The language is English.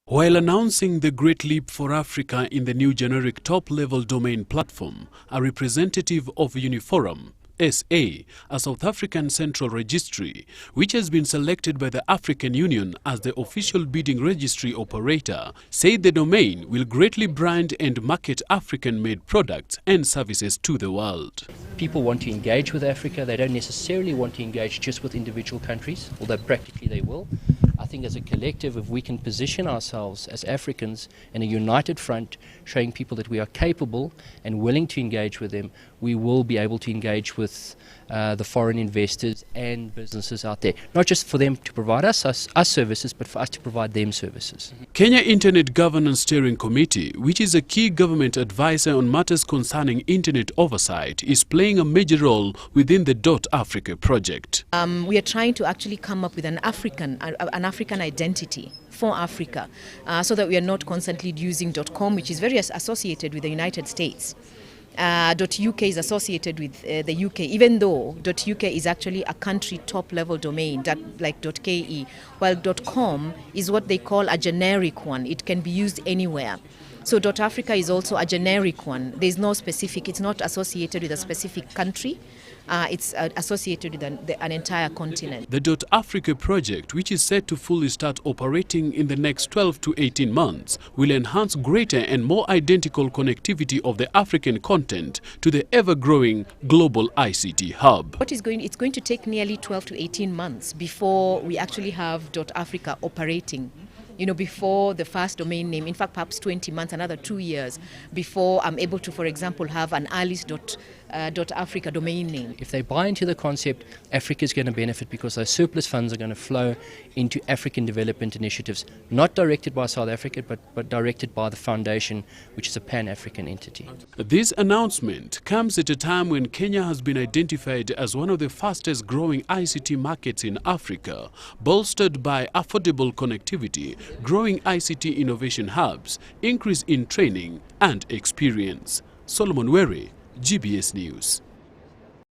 While announcing the great leap for Africa in the new generic top-level domain platform, a representative of Uniforum, SA, a South African central registry, which has been selected by the African Union as the official bidding registry operator, said the domain will greatly brand and market African-made products and services to the world. People want to engage with Africa. They don't necessarily want to engage just with individual countries, although practically they will. I think as a collective, if we can position ourselves as Africans in a united front, showing people that we are capable and willing to engage with them, we will be able to engage with the foreign investors and businesses out there. Not just for them to provide us services, but for us to provide them services. Kenya Internet Governance Steering Committee, which is a key government advisor on matters concerning internet oversight, is playing a major role within the .Africa project. We are trying to actually come up with an African identity for Africa, so that we are not constantly using .com, which is very associated with the United States. .uk is associated with the UK, even though .uk is actually a country top-level domain, like .ke, while .com is what they call a generic one. It can be used anywhere. So .Africa is also a generic one. There's no specific, it's not associated with a specific country. It's associated with an entire continent. The .Africa project, which is set to fully start operating in the next 12 to 18 months, will enhance greater and more identical connectivity of the African content to the ever-growing global ICT hub. It's going to take nearly 12 to 18 months before we actually have .Africa operating. Before the first domain name, in fact, perhaps 20 months, another 2 years before I'm able to, for example, have an Alice .Africa domain name. If they buy into the concept, Africa is going to benefit because those surplus funds are going to flow into African development initiatives, not directed by South Africa, but directed by the foundation, which is a pan-African entity. This announcement comes at a time when Kenya has been identified as one of the fastest growing ICT markets in Africa, bolstered by affordable connectivity, growing ICT innovation hubs, increase in training and experience. Solomon Were, GBS News.